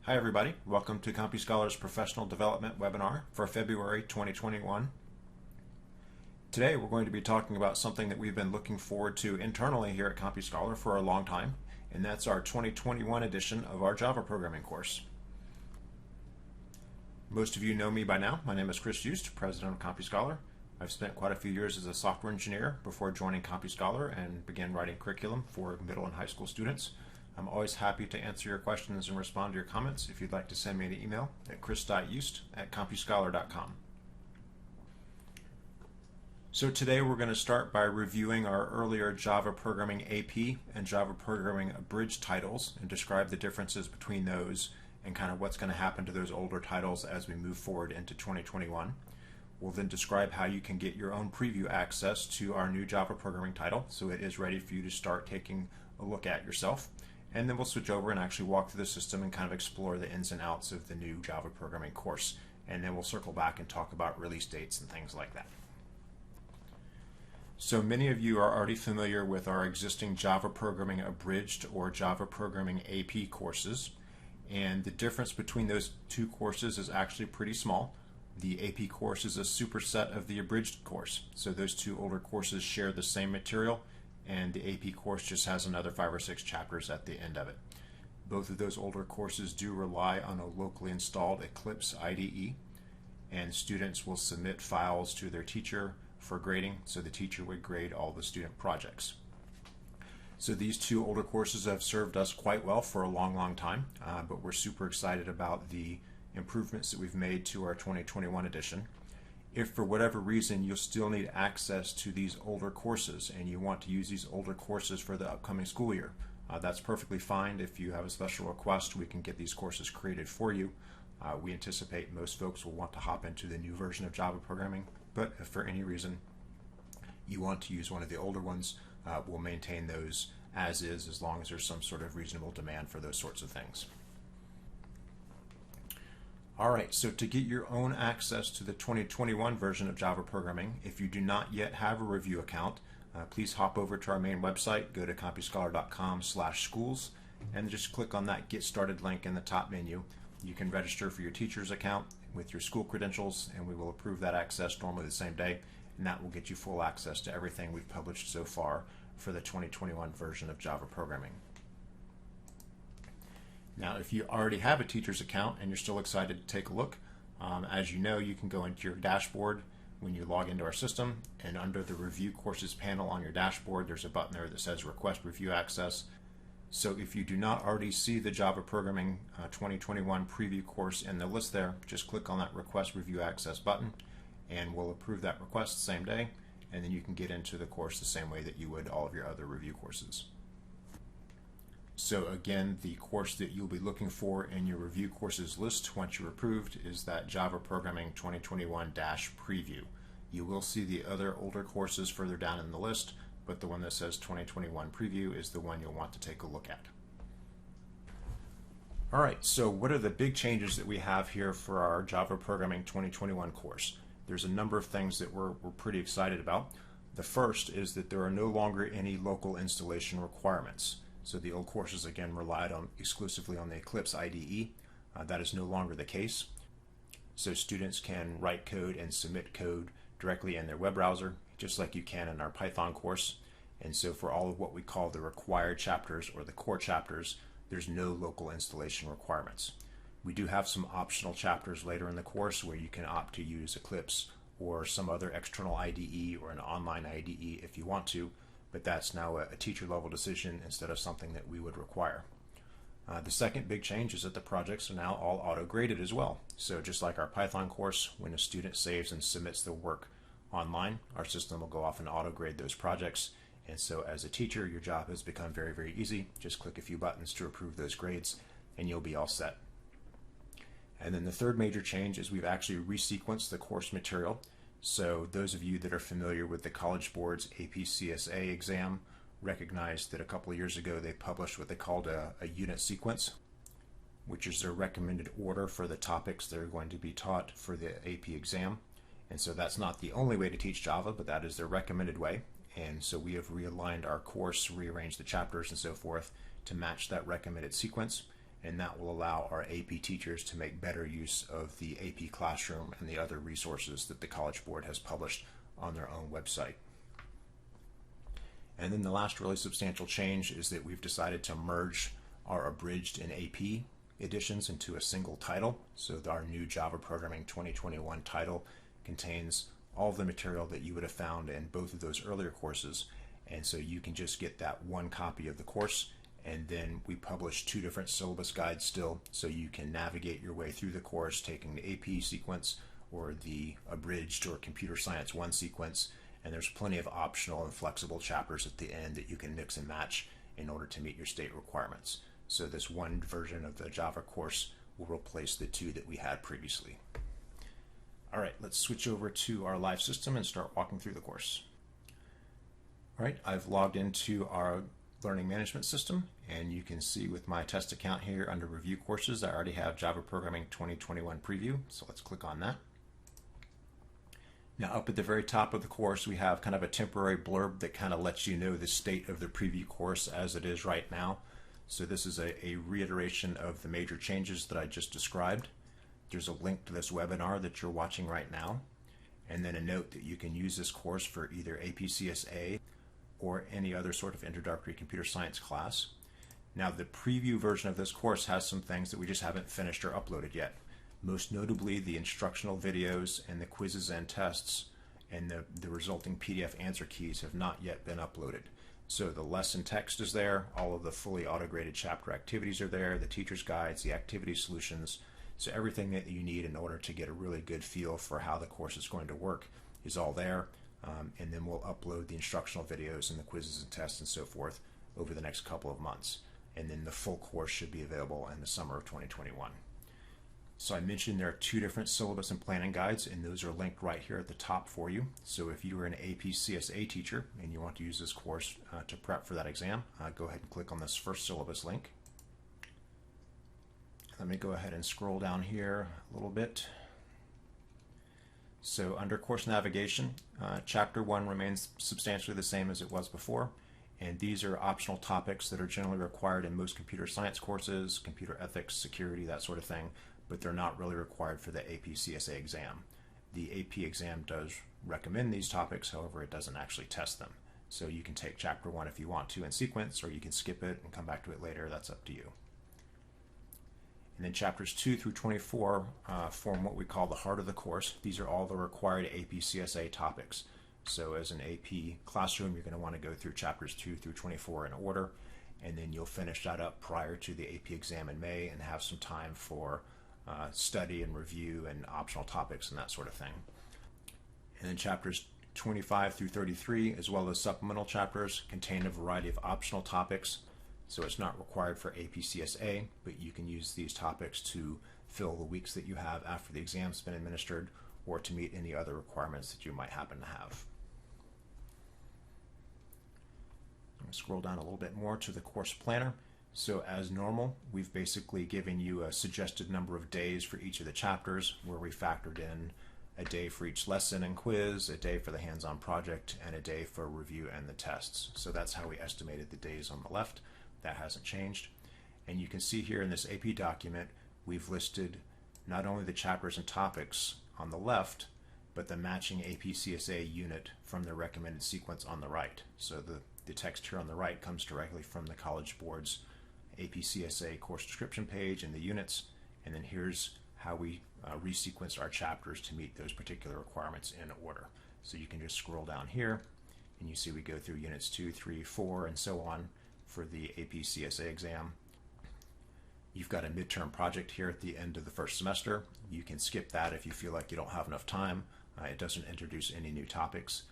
Hi everybody, welcome to CompuScholar's Professional Development webinar for February 2021. Today we're going to be talking about something that we've been looking forward to internally here at CompuScholar for a long time, and that's our 2021 edition of our Java programming course. Most of you know me by now. My name is Chris Just, president of CompuScholar. I've spent quite a few years as a software engineer before joining CompuScholar and began writing curriculum for middle and high school students. I'm always happy to answer your questions and respond to your comments. If you'd like to send me an email at chris.just@compuscholar.com. So today we're going to start by reviewing our earlier Java Programming AP and Java Programming Abridged titles and describe the differences between those and kind of what's going to happen to those older titles as we move forward into 2021. We'll then describe how you can get your own preview access to our new Java Programming title so it is ready for you to start taking a look at yourself. And then we'll switch over and actually walk through the system and kind of explore the ins and outs of the new Java programming course. And then we'll circle back and talk about release dates and things like that. So many of you are already familiar with our existing Java Programming Abridged or Java Programming AP courses. And the difference between those two courses is actually pretty small. The AP course is a superset of the Abridged course. So those two older courses share the same material, and the AP course just has another 5 or 6 chapters at the end of it. Both of those older courses do rely on a locally installed Eclipse IDE, and students will submit files to their teacher for grading, so the teacher would grade all the student projects. So these two older courses have served us quite well for a long time, but we're super excited about the improvements that we've made to our 2021 edition. If for whatever reason you'll still need access to these older courses and you want to use these older courses for the upcoming school year, that's perfectly fine. If you have a special request, we can get these courses created for you. We anticipate most folks will want to hop into the new version of Java programming, but if for any reason you want to use one of the older ones, we'll maintain those as long as there's some sort of reasonable demand for those sorts of things. Alright, so to get your own access to the 2021 version of Java programming, if you do not yet have a review account, please hop over to our main website, go to compuscholar.com/schools, and just click on that Get Started link in the top menu. You can register for your teacher's account with your school credentials, and we will approve that access normally the same day, and that will get you full access to everything we've published so far for the 2021 version of Java programming. Now, if you already have a teacher's account and you're still excited to take a look, as you know, you can go into your dashboard when you log into our system, and under the Review Courses panel on your dashboard, there's a button there that says Request Review Access. So if you do not already see the Java Programming 2021 preview course in the list there, just click on that Request Review Access button, and we'll approve that request the same day, and then you can get into the course the same way that you would all of your other review courses. So again, the course that you'll be looking for in your review courses list once you're approved is that Java Programming 2021-Preview. You will see the other older courses further down in the list, but the one that says 2021 Preview is the one you'll want to take a look at. Alright, so what are the big changes that we have here for our Java Programming 2021 course? There's a number of things that we're pretty excited about. The first is that there are no longer any local installation requirements. So the old courses again relied exclusively on the Eclipse IDE. That is no longer the case. So students can write code and submit code directly in their web browser, just like you can in our Python course. And so for all of what we call the required chapters or the core chapters, there's no local installation requirements. We do have some optional chapters later in the course where you can opt to use Eclipse or some other external IDE or an online IDE if you want to, but that's now a teacher level decision instead of something that we would require. The second big change is that the projects are now all auto-graded as well. So just like our Python course, when a student saves and submits the work online, our system will go off and auto-grade those projects. And so as a teacher, your job has become very easy. Just click a few buttons to approve those grades and you'll be all set. And then the third major change is we've actually resequenced the course material. So those of you that are familiar with the College Board's APCSA exam recognize that a couple of years ago they published what they called a unit sequence, which is their recommended order for the topics that are going to be taught for the AP exam. And so that's not the only way to teach Java, but that is their recommended way. And so we have realigned our course, rearranged the chapters and so forth to match that recommended sequence. and that will allow our AP teachers to make better use of the AP Classroom and the other resources that the College Board has published on their own website. And then the last really substantial change is that we've decided to merge our abridged and AP editions into a single title. So our new Java Programming 2021 title contains all of the material that you would have found in both of those earlier courses, and so you can just get that one copy of the course. And then we publish 2 different syllabus guides still, so you can navigate your way through the course taking the AP sequence or the abridged or Computer Science 1 sequence, and there's plenty of optional and flexible chapters at the end that you can mix and match in order to meet your state requirements. So this one version of the Java course will replace the 2 that we had previously. All right, let's switch over to our live system and start walking through the course. All right, I've logged into our learning management system, and you can see with my test account here under review courses, I already have Java Programming 2021 preview, so let's click on that. Now up at the very top of the course, we have kind of a temporary blurb that kind of lets you know the state of the preview course as it is right now. So this is a reiteration of the major changes that I just described. There's a link to this webinar that you're watching right now, and then a note that you can use this course for either APCSA or any other sort of introductory computer science class. Now the preview version of this course has some things that we just haven't finished or uploaded yet. Most notably the instructional videos and the quizzes and tests and the resulting PDF answer keys have not yet been uploaded. So the lesson text is there, all of the fully auto-graded chapter activities are there, the teacher's guides, the activity solutions. So everything that you need in order to get a really good feel for how the course is going to work is all there. And then we'll upload the instructional videos and the quizzes and tests and so forth over the next couple of months. And then the full course should be available in the summer of 2021. So I mentioned there are 2 different syllabus and planning guides, and those are linked right here at the top for you. So if you are an APCSA teacher and you want to use this course to prep for that exam, go ahead and click on this first syllabus link. Let me go ahead and scroll down here a little bit. So under course navigation, chapter 1 remains substantially the same as it was before, and these are optional topics that are generally required in most computer science courses, computer ethics, security, that sort of thing, but they're not really required for the APCSA exam. The AP exam does recommend these topics, however it doesn't actually test them. So you can take chapter 1 if you want to in sequence, or you can skip it and come back to it later, that's up to you. And then chapters 2 through 24 form what we call the heart of the course. These are all the required APCSA topics. So as an AP classroom, you're going to want to go through chapters 2 through 24 in order, and then you'll finish that up prior to the AP exam in May and have some time for study and review and optional topics and that sort of thing. And then chapters 25 through 33, as well as supplemental chapters, contain a variety of optional topics. So it's not required for APCSA, but you can use these topics to fill the weeks that you have after the exam's been administered, or to meet any other requirements that you might happen to have. I'm going to scroll down a little bit more to the course planner. So as normal, we've basically given you a suggested number of days for each of the chapters, where we factored in a day for each lesson and quiz, a day for the hands-on project, and a day for review and the tests. So that's how we estimated the days on the left. That hasn't changed. And you can see here in this AP document, we've listed not only the chapters and topics on the left, but the matching APCSA unit from the recommended sequence on the right. So the text here on the right comes directly from the College Board's APCSA course description page and the units, and then here's how we resequenced our chapters to meet those particular requirements in order. So you can just scroll down here, and you see we go through units 2, 3, 4, and so on for the APCSA exam. You've got a midterm project here at the end of the first semester. You can skip that if you feel like you don't have enough time. It doesn't introduce any new topics,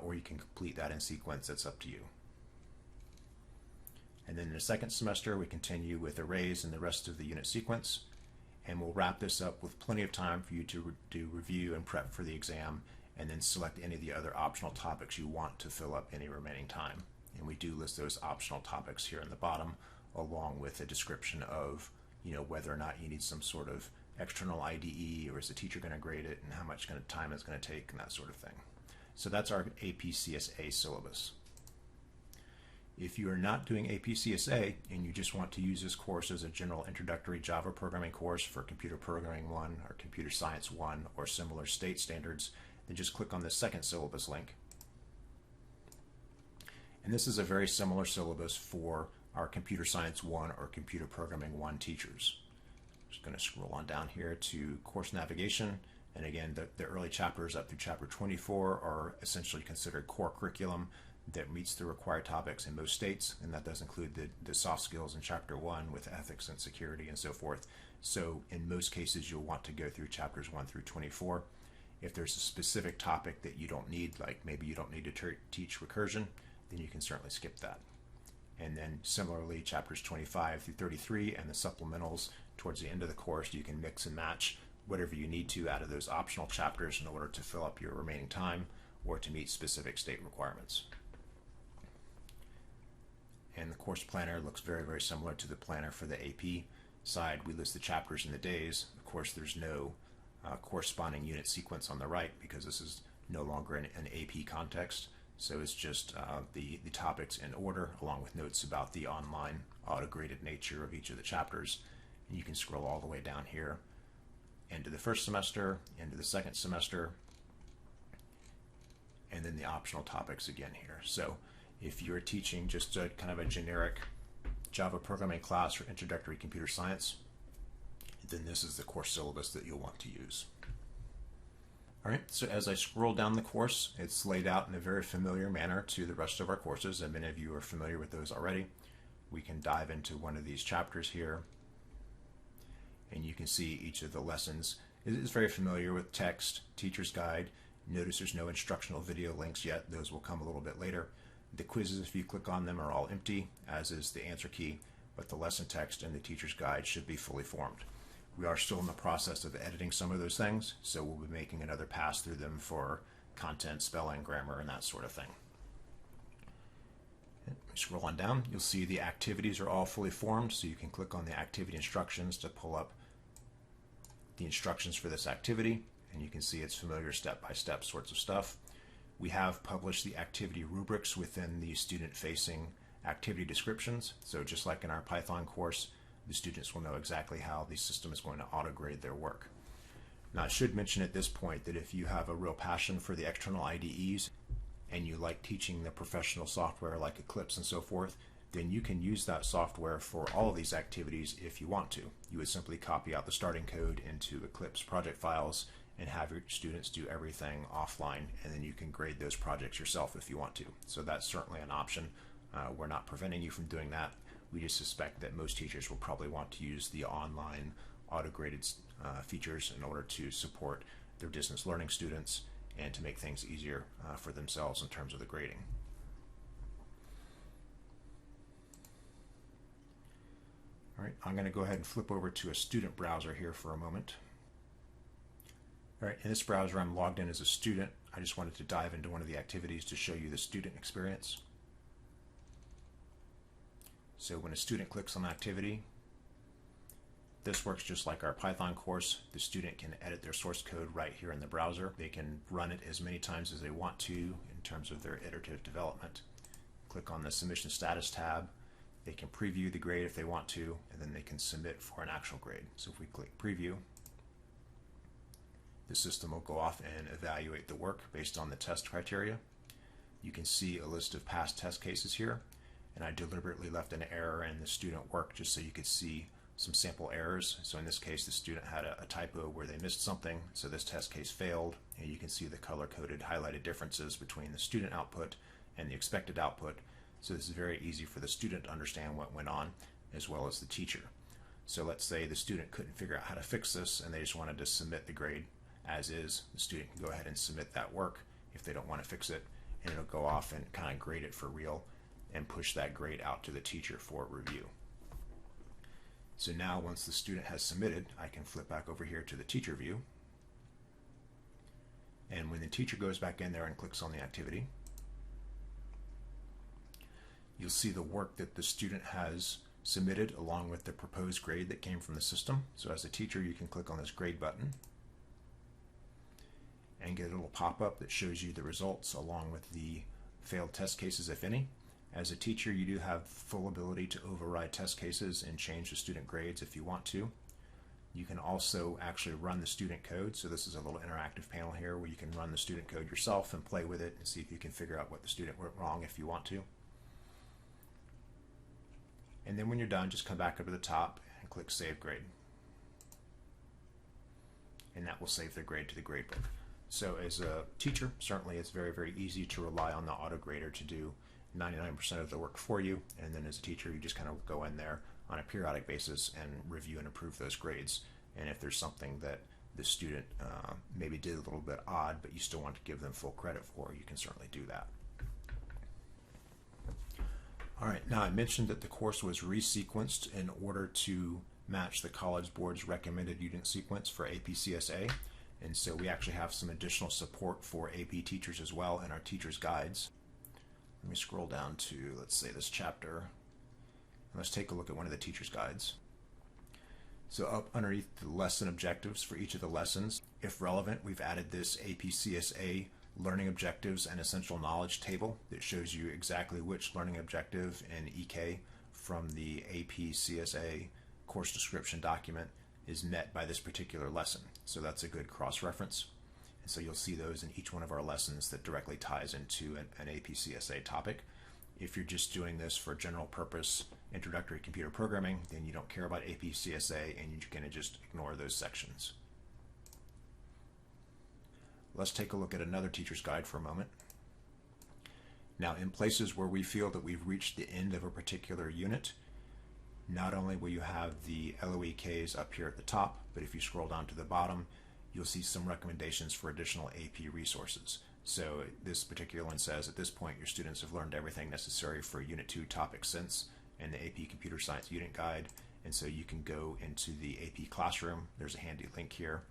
or you can complete that in sequence. It's up to you. And then in the second semester, we continue with arrays and the rest of the unit sequence, and we'll wrap this up with plenty of time for you to do review and prep for the exam, and then select any of the other optional topics you want to fill up any remaining time. And we do list those optional topics here in the bottom, along with a description of, whether or not you need some sort of external IDE, or is the teacher going to grade it, and how much time it's going to take, and that sort of thing. So that's our APCSA syllabus. If you are not doing APCSA and you just want to use this course as a general introductory Java programming course for Computer Programming 1 or Computer Science 1 or similar state standards, then just click on the second syllabus link. And this is a very similar syllabus for our Computer Science 1 or Computer Programming 1 teachers. I'm just going to scroll on down here to course navigation. And again, the early chapters up through chapter 24 are essentially considered core curriculum that meets the required topics in most states, and that does include the soft skills in chapter 1 with ethics and security and so forth. So in most cases, you'll want to go through chapters 1 through 24. If there's a specific topic that you don't need, like maybe you don't need to teach recursion, then you can certainly skip that. And then similarly, chapters 25 through 33 and the supplementals towards the end of the course, you can mix and match whatever you need to out of those optional chapters in order to fill up your remaining time or to meet specific state requirements. And the course planner looks very, very similar to the planner for the AP side. We list the chapters and the days. Of course, there's no corresponding unit sequence on the right because this is no longer an AP context. So it's just the topics in order along with notes about the online auto-graded nature of each of the chapters. And you can scroll all the way down here into the first semester, into the second semester, and then the optional topics again here. So if you're teaching just a kind of a generic Java programming class for introductory computer science, then this is the course syllabus that you'll want to use. All right, so as I scroll down the course, it's laid out in a very familiar manner to the rest of our courses, and many of you are familiar with those already. We can dive into one of these chapters here, and you can see each of the lessons is very familiar with text, teacher's guide. Notice there's no instructional video links yet. Those will come a little bit later. The quizzes, if you click on them, are all empty, as is the answer key, but the lesson text and the teacher's guide should be fully formed. We are still in the process of editing some of those things, so we'll be making another pass through them for content, spelling, grammar, and that sort of thing. Scroll on down, you'll see the activities are all fully formed, so you can click on the activity instructions to pull up the instructions for this activity, and you can see it's familiar step-by-step sorts of stuff. We have published the activity rubrics within the student-facing activity descriptions, so just like in our Python course, the students will know exactly how the system is going to auto-grade their work. Now, I should mention at this point that if you have a real passion for the external IDEs and you like teaching the professional software like Eclipse and so forth, then you can use that software for all of these activities if you want to. You would simply copy out the starting code into Eclipse project files and have your students do everything offline, and then you can grade those projects yourself if you want to. So that's certainly an option. We're not preventing you from doing that. We just suspect that most teachers will probably want to use the online auto-graded features in order to support their distance learning students and to make things easier for themselves in terms of the grading. All right, I'm going to go ahead and flip over to a student browser here for a moment. All right, in this browser, I'm logged in as a student. I just wanted to dive into one of the activities to show you the student experience. So when a student clicks on activity, this works just like our Python course. The student can edit their source code right here in the browser. They can run it as many times as they want to in terms of their iterative development. Click on the submission status tab. They can preview the grade if they want to, and then they can submit for an actual grade. So if we click preview, the system will go off and evaluate the work based on the test criteria. You can see a list of past test cases here, and I deliberately left an error in the student work just so you could see some sample errors. So in this case, the student had a typo where they missed something, so this test case failed, and you can see the color-coded highlighted differences between the student output and the expected output. So this is very easy for the student to understand what went on, as well as the teacher. So let's say the student couldn't figure out how to fix this, and they just wanted to submit the grade as is. The student can go ahead and submit that work if they don't want to fix it, and it'll go off and kind of grade it for real and push that grade out to the teacher for review. So now once the student has submitted, I can flip back over here to the teacher view. And when the teacher goes back in there and clicks on the activity, you'll see the work that the student has submitted along with the proposed grade that came from the system. So as a teacher, you can click on this grade button and get a little pop-up that shows you the results along with the failed test cases, if any. As a teacher, you do have full ability to override test cases and change the student grades if you want to. You can also actually run the student code. So this is a little interactive panel here where you can run the student code yourself and play with it and see if you can figure out what the student went wrong if you want to. And then when you're done, just come back up to the top and click Save Grade. And that will save the grade to the gradebook. So as a teacher, certainly it's very, very easy to rely on the auto grader to do 99% of the work for you. And then as a teacher, you just kind of go in there on a periodic basis and review and approve those grades. And if there's something that the student maybe did a little bit odd, but you still want to give them full credit for, you can certainly do that. All right, now I mentioned that the course was resequenced in order to match the College Board's recommended unit sequence for AP-CSA. And so we actually have some additional support for AP teachers as well in our teacher's guides. Let me scroll down to, let's say, this chapter. Let's take a look at one of the teacher's guides. So up underneath the lesson objectives for each of the lessons, if relevant, we've added this AP-CSA learning objectives and essential knowledge table that shows you exactly which learning objective and EK from the AP-CSA course description document is met by this particular lesson. So that's a good cross-reference. And so you'll see those in each one of our lessons that directly ties into an AP-CSA topic. If you're just doing this for general purpose introductory computer programming, then you don't care about AP-CSA and you're going to just ignore those sections. Let's take a look at another teacher's guide for a moment. Now, in places where we feel that we've reached the end of a particular unit, not only will you have the LOEKs up here at the top, but if you scroll down to the bottom, you'll see some recommendations for additional AP resources. So this particular one says, at this point, your students have learned everything necessary for Unit 2 topic since and the AP Computer Science Unit Guide. And so you can go into the AP Classroom. There's a handy link here.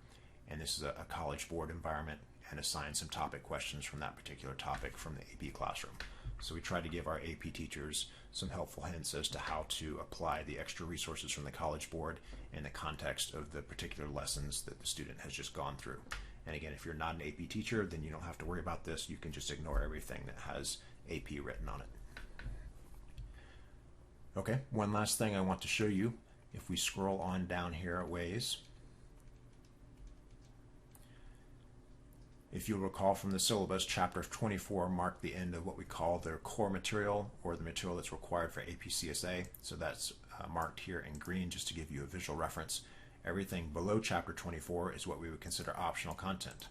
And this is a College Board environment, and assign some topic questions from that particular topic from the AP Classroom. So we try to give our AP teachers some helpful hints as to how to apply the extra resources from the College Board in the context of the particular lessons that the student has just gone through. And again, if you're not an AP teacher, then you don't have to worry about this. You can just ignore everything that has AP written on it. Okay, one last thing I want to show you. If we scroll on down here a ways, if you'll recall from the syllabus, chapter 24 marked the end of what we call their core material, or the material that's required for AP-CSA. So that's marked here in green just to give you a visual reference. Everything below chapter 24 is what we would consider optional content.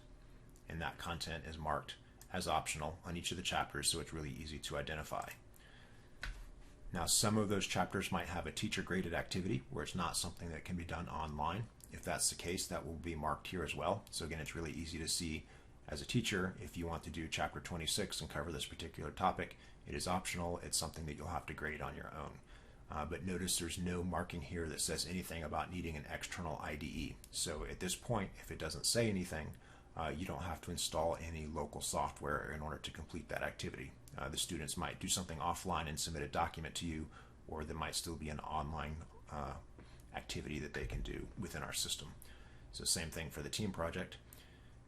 And that content is marked as optional on each of the chapters, so it's really easy to identify. Now, some of those chapters might have a teacher-graded activity where it's not something that can be done online. If that's the case, that will be marked here as well. So again, it's really easy to see as a teacher, if you want to do chapter 26 and cover this particular topic, it is optional. It's something that you'll have to grade on your own. But notice there's no marking here that says anything about needing an external IDE. So at this point, if it doesn't say anything, you don't have to install any local software in order to complete that activity. The students might do something offline and submit a document to you, or there might still be an online activity that they can do within our system. So same thing for the team project.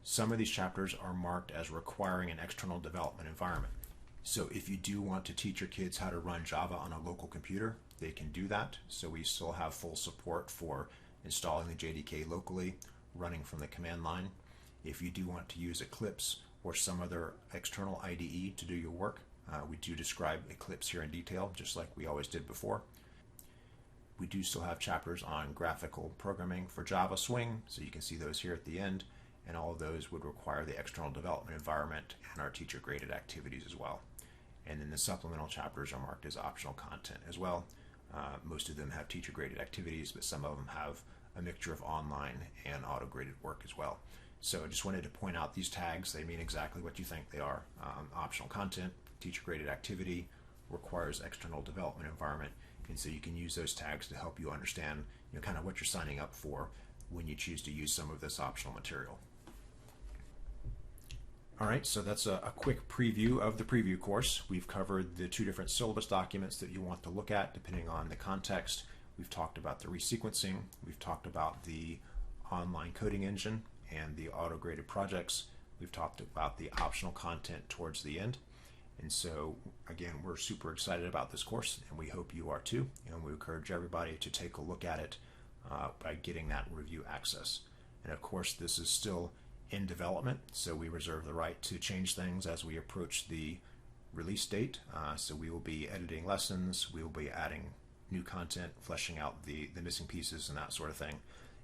Some of these chapters are marked as requiring an external development environment. So if you do want to teach your kids how to run Java on a local computer, they can do that. So we still have full support for installing the JDK locally, running from the command line. If you do want to use Eclipse or some other external IDE to do your work, we do describe Eclipse here in detail, just like we always did before. We do still have chapters on graphical programming for Java Swing, so you can see those here at the end. And all of those would require the external development environment and our teacher-graded activities as well. And then the supplemental chapters are marked as optional content as well. Most of them have teacher-graded activities, but some of them have a mixture of online and auto-graded work as well. So I just wanted to point out these tags. They mean exactly what you think they are. Optional content, teacher-graded activity, requires external development environment. And so you can use those tags to help you understand, kind of what you're signing up for when you choose to use some of this optional material. All right, so that's a quick preview of the preview course. We've covered the two different syllabus documents that you want to look at depending on the context. We've talked about the resequencing. We've talked about the online coding engine and the auto-graded projects. We've talked about the optional content towards the end. And so, again, we're super excited about this course, and we hope you are too. And we encourage everybody to take a look at it by getting that review access. And of course, this is still in development, so we reserve the right to change things as we approach the release date. So we will be editing lessons, we will be adding new content, fleshing out the missing pieces and that sort of thing.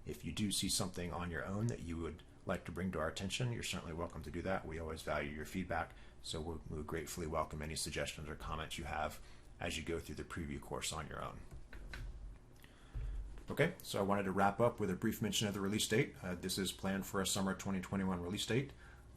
If you do see something on your own that you would like to bring to our attention, you're certainly welcome to do that. We always value your feedback, so we'll gratefully welcome any suggestions or comments you have as you go through the preview course on your own. Okay, so I wanted to wrap up with a brief mention of the release date. This is planned for a summer 2021 release date.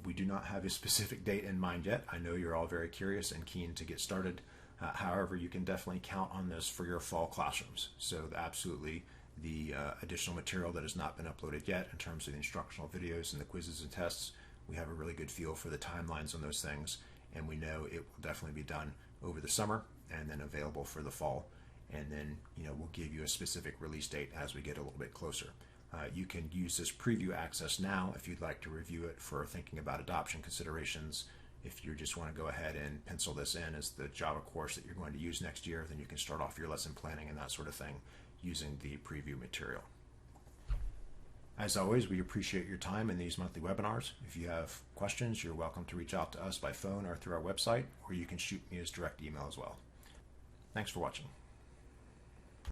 We do not have a specific date in mind yet. I know you're all very curious and keen to get started. However, you can definitely count on this for your fall classrooms. So absolutely the additional material that has not been uploaded yet in terms of the instructional videos and the quizzes and tests, we have a really good feel for the timelines on those things, and we know it will definitely be done over the summer and then available for the fall. And then, we'll give you a specific release date as we get a little bit closer. You can use this preview access now if you'd like to review it for thinking about adoption considerations. If you just want to go ahead and pencil this in as the Java course that you're going to use next year, then you can start off your lesson planning and that sort of thing using the preview material. As always, we appreciate your time in these monthly webinars. If you have questions, you're welcome to reach out to us by phone or through our website, or you can shoot me as direct email as well. Thanks for watching.